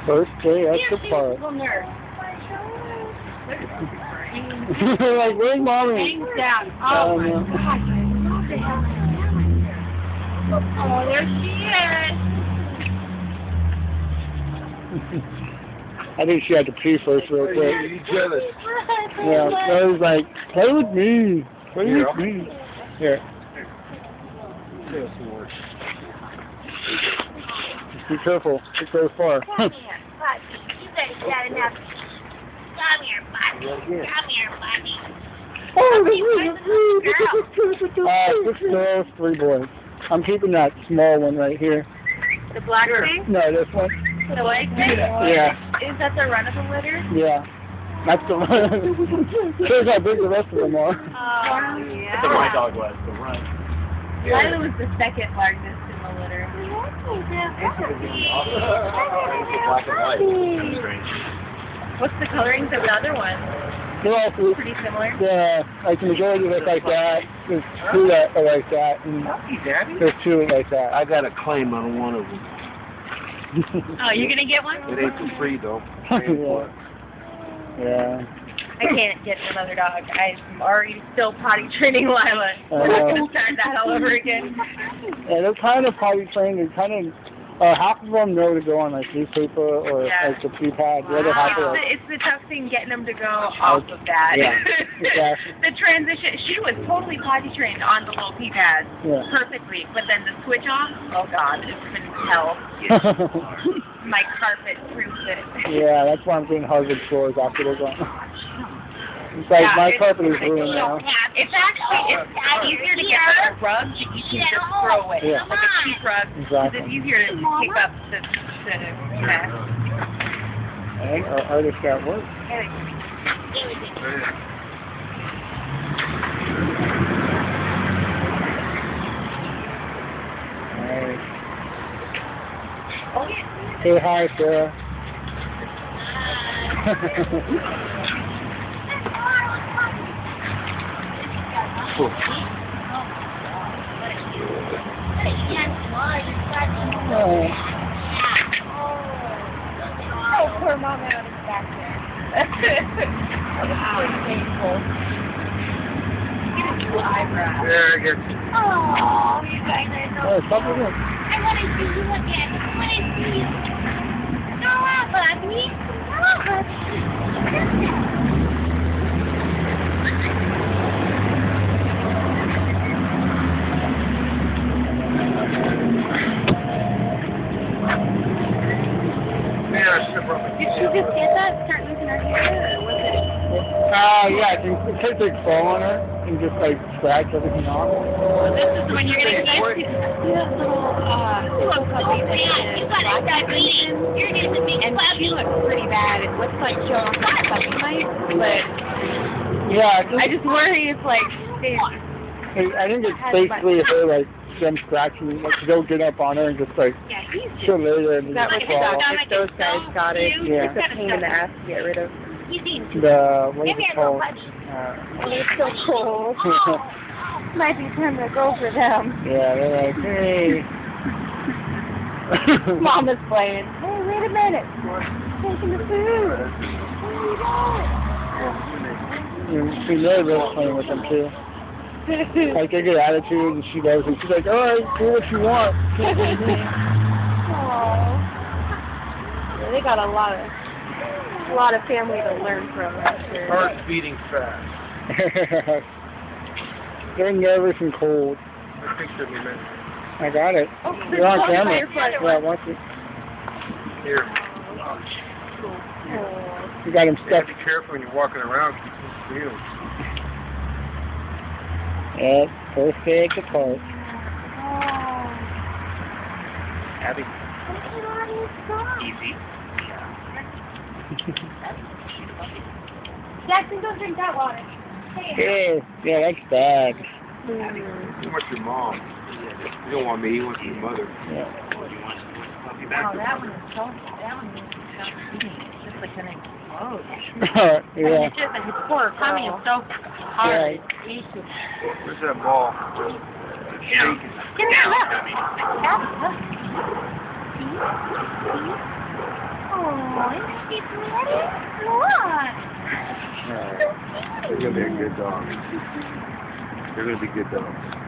First day at the park. Like, where's mommy? Hangs down. Oh my God. Oh, there she is. I think she had to pee first real quick. You jealous? Yeah, I was like, play with me. Play with me. Here. Just be careful. It goes far. Come here, buddy. You guys got enough. Come here, buddy. Come here, buddy. Oh, this girl, 3 boys. I'm keeping that small one right here. The black thing? No, this one. The white thing? Yeah. Is that the run of the litter? Yeah. That's the one. Shows how big the rest of them are. Oh, yeah. The white dog was the run. Lila was the second largest in the litter. Black and white. Kind of strange. What's the colorings of the other ones? They're all Pretty similar? yeah, like the majority look like that. There's 2 that are like that, and there's 2 like that. I got a claim on one of them. Oh, you're going to get one? It ain't for free though. Yeah. I can't get another dog. I'm already still potty training Lila. We're not going to start that all over again. Yeah, they're kind of potty trained. They're kind of, half of them know to go on like newspaper or like the pee pad. The other half are like, It's the tough thing getting them to go off of that. Yeah, exactly. The transition, she was totally potty trained on the little pee pad perfectly, but then the switch off, oh God, it's been hell. My carpet proves it. Yeah, that's why I'm doing Harvard floors after they're gone. It's like my carpet is ruined now. It's easier to get a rug that you can just throw away. Yeah. Like a cheap rug. Exactly. It's easier to pick up the mess. And our artist got work. Nice. Say hi, Sarah. Cool. Oh, poor Mama is back there. That was pretty painful. Get a new eyebrow. There, I guess. Oh, you guys are so Oh, stop with it. I want to see you again. I want to see you. No, Bobby. No, Bobby. Did she just get that? Start losing her hair? Or was it? Yeah, I think it takes like fall on her and just like scratch everything off. Well, this is when you're going to get little puppies that you got that bleeding. You're going to be and she looks pretty bad. It looks like she'll have a puppy bite, but Yeah, I just worry if like I think it's basically her like them scratching, like they'll get up on her and just like she'll lay there and that was just fall. if those guys got it. Yeah. It's a pain in the ass to get rid of. The what is it called? It's so cold. Might be time to go for them. Yeah, they're like, hey. Mama's playing. Hey, wait a minute. Taking the food. She knows playing with them too. Like they get attitude and she does, and she's like, all right, do what you want. Aww. Yeah, they got a lot of family to learn from. I'm sure. Heart's beating fast. They're nervous and cold. I picture me, man. I got it. Oh, You're on camera. Yeah, watch it. Here. You got him You stuck. have to be careful when you're walking around. Keep them sealed. Yeah, first day at the park. Abby. Easy. Jackson, go drink that water. Yeah, that's bad. He wants your mom. You don't want me. He wants your mother. Yeah. Oh, that one is so. That one is just like an explode. Yeah. It's just like his poor tummy is so hard. Where's that ball? Shaking. Get down. Look. Oh. They're gonna be a good dog. They're gonna be good dogs.